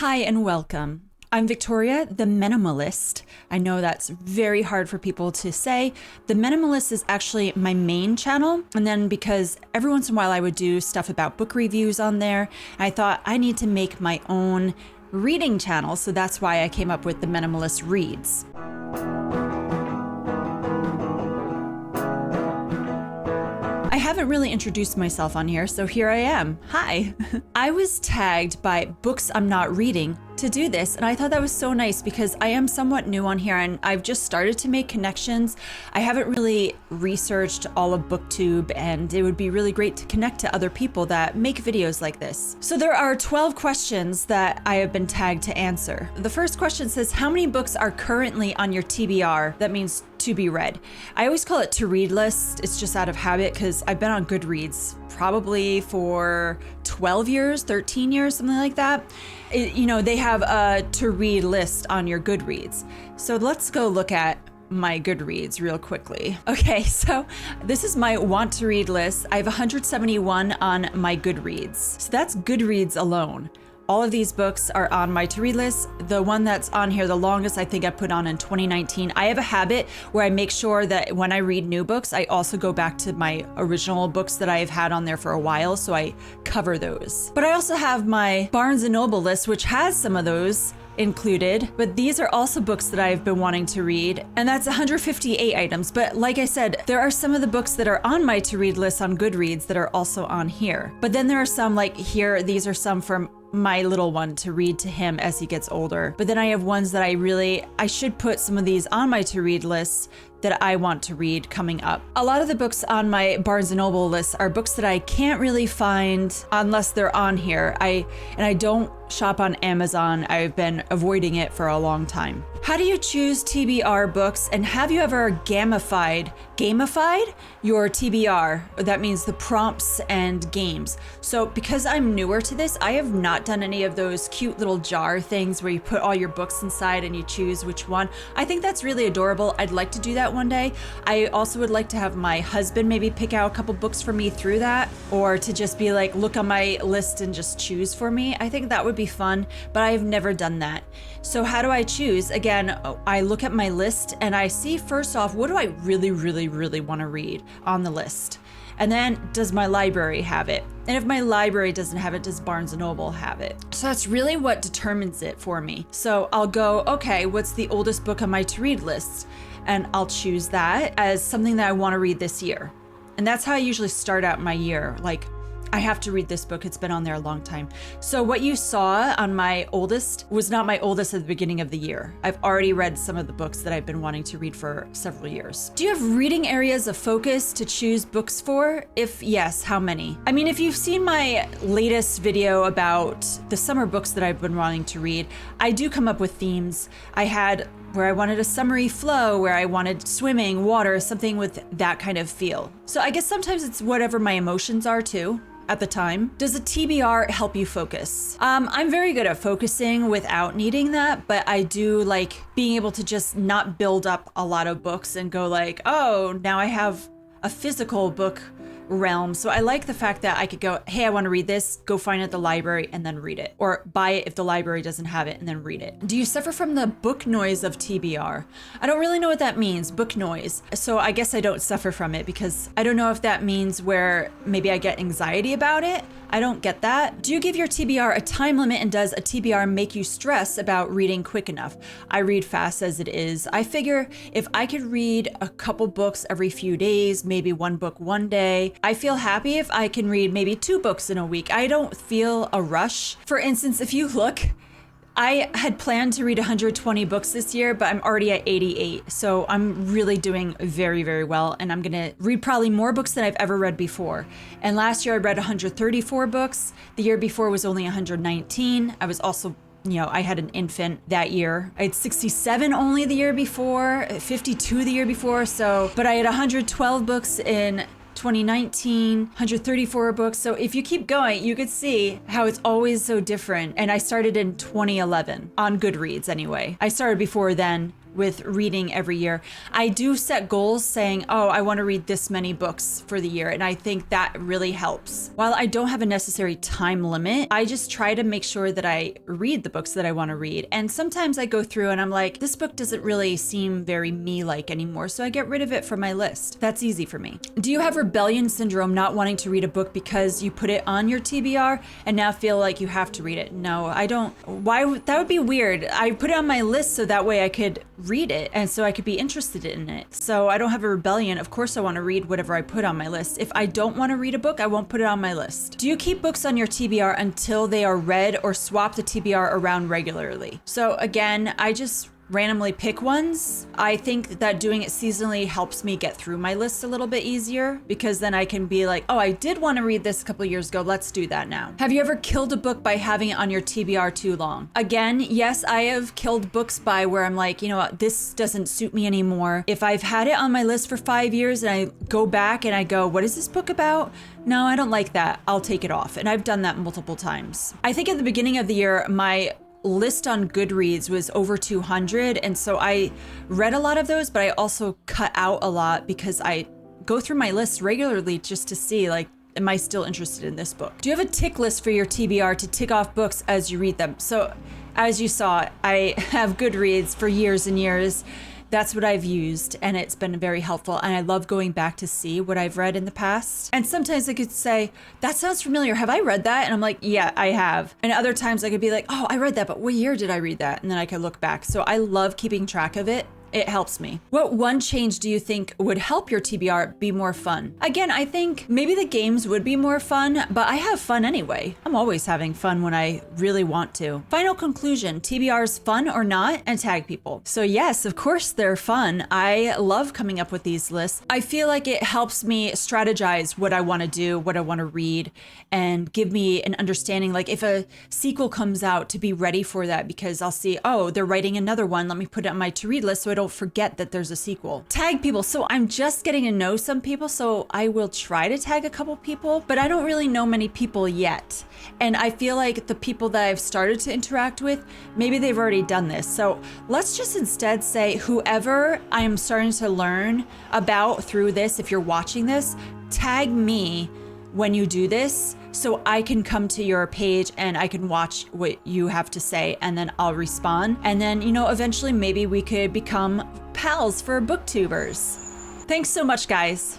Hi and welcome. I'm Victoria, the minimalist. I know that's very hard for people to say. The minimalist is actually my main channel. And then because every once in a while I would do stuff about book reviews on there, I thought I need to make my own reading channel. So that's why I came up with the Minimalist Reads. I haven't really introduced myself on here, so here I am. Hi. I was tagged by Books I'm Not Reading to do this, and I thought that was so nice because I am somewhat new on here and I've just started to make connections. I haven't really researched all of booktube, and it would be really great to connect to other people that make videos like this. So there are 12 questions that I have been tagged to answer. The first question says, how many books are currently on your TBR? That means to be read. I always call it to read list. It's just out of habit because I've been on Goodreads probably for 12 years, 13 years, something like that. They have a to read list on your Goodreads. So let's go look at my Goodreads real quickly. Okay, so this is my want to read list. I have 171 on my Goodreads. So that's Goodreads alone. All of these books are on my to-read list. The one that's on here the longest, I think I put on in 2019. I have a habit where I make sure that when I read new books, I also go back to my original books that I've had on there for a while, so I cover those. But I also have my Barnes & Noble list, which has some of those included, but these are also books that I've been wanting to read, and that's 158 items. But like I said, there are some of the books that are on my to-read list on Goodreads that are also on here. But then there are some like here, these are some from my little one to read to him as he gets older. But then I have ones that I should put some of these on my to-read list that I want to read coming up. A lot of the books on my Barnes & Noble list are books that I can't really find unless they're on here. I don't shop on Amazon. I've been avoiding it for a long time. How do you choose TBR books, and have you ever gamified your TBR? That means the prompts and games. So because I'm newer to this, I have not done any of those cute little jar things where you put all your books inside and you choose which one. I think that's really adorable. I'd like to do that one day. I also would like to have my husband maybe pick out a couple books for me through that, or to just be like, look on my list and just choose for me. I think that would be fun, but I've never done that. So how do I choose? Again, I look at my list and I see first off, what do I really, really, really want to read on the list? And then does my library have it? And if my library doesn't have it, does Barnes & Noble have it? So that's really what determines it for me. So I'll go, okay, what's the oldest book on my to-read list? And I'll choose that as something that I want to read this year. And that's how I usually start out my year. Like, I have to read this book. It's been on there a long time. So what you saw on my oldest was not my oldest at the beginning of the year. I've already read some of the books that I've been wanting to read for several years. Do you have reading areas of focus to choose books for? If yes, how many? I mean, if you've seen my latest video about the summer books that I've been wanting to read, I do come up with themes. I had where I wanted a summery flow, where I wanted swimming, water, something with that kind of feel. So I guess sometimes it's whatever my emotions are too at the time. Does a TBR help you focus? I'm very good at focusing without needing that, but I do like being able to just not build up a lot of books and go like, oh, now I have a physical book realm. So I like the fact that I could go, hey, I want to read this, go find it at the library and then read it, or buy it if the library doesn't have it and then read it. Do you suffer from the book noise of TBR? I don't really know what that means, book noise. So I guess I don't suffer from it because I don't know if that means where maybe I get anxiety about it. I don't get that. Do you give your TBR a time limit, and does a TBR make you stress about reading quick enough? I read fast as it is. I figure if I could read a couple books every few days, maybe one book one day, I feel happy if I can read maybe 2 books in a week. I don't feel a rush. For instance, if you look, I had planned to read 120 books this year, but I'm already at 88. So I'm really doing very, very well. And I'm gonna read probably more books than I've ever read before. And last year I read 134 books. The year before was only 119. I was also, I had an infant that year. I had 67 only the year before, 52 the year before. But I had 112 books in 2019, 134 books. So if you keep going, you could see how it's always so different. And I started in 2011 on Goodreads anyway. I started before then with reading every year. I do set goals saying, oh, I want to read this many books for the year. And I think that really helps. While I don't have a necessary time limit, I just try to make sure that I read the books that I want to read. And sometimes I go through and I'm like, this book doesn't really seem very me-like anymore. So I get rid of it from my list. That's easy for me. Do you have rebellion syndrome, not wanting to read a book because you put it on your TBR and now feel like you have to read it? No, I don't. Why? That would be weird. I put it on my list so that way I could read it and so I could be interested in it. So I don't have a rebellion. Of course I want to read whatever I put on my list. If I don't want to read a book, I won't put it on my list. Do you keep books on your TBR until they are read or swap the TBR around regularly? So again, I just randomly pick ones. I think that doing it seasonally helps me get through my list a little bit easier, because then I can be like, oh, I did want to read this a couple of years ago. Let's do that now. Have you ever killed a book by having it on your TBR too long? Again, yes, I have killed books by where I'm like, you know what, this doesn't suit me anymore. If I've had it on my list for 5 years and I go back and I go, what is this book about? No, I don't like that. I'll take it off. And I've done that multiple times. I think at the beginning of the year, my list on Goodreads was over 200, and so I read a lot of those, but I also cut out a lot because I go through my list regularly just to see, like, am I still interested in this book? Do you have a tick list for your TBR to tick off books as you read them? So as you saw, I have Goodreads for years and years. That's what I've used, and it's been very helpful. And I love going back to see what I've read in the past. And sometimes I could say, that sounds familiar. Have I read that? And I'm like, yeah, I have. And other times I could be like, oh, I read that, but what year did I read that? And then I could look back. So I love keeping track of it. It helps me. What one change do you think would help your TBR be more fun? Again, I think maybe the games would be more fun, but I have fun anyway. I'm always having fun when I really want to. Final conclusion, TBRs fun or not? And tag people. So yes, of course they're fun. I love coming up with these lists. I feel like it helps me strategize what I want to do, what I want to read, and give me an understanding, like if a sequel comes out, to be ready for that, because I'll see, oh, they're writing another one. Let me put it on my to-read list so I don't forget that there's a sequel. Tag people. So I'm just getting to know some people, so I will try to tag a couple people, but I don't really know many people yet. And I feel like the people that I've started to interact with, maybe they've already done this. So let's just instead say whoever I am starting to learn about through this, if you're watching this, tag me when you do this, so I can come to your page and I can watch what you have to say, and then I'll respond. And then, you know, eventually maybe we could become pals for booktubers. Thanks so much, guys.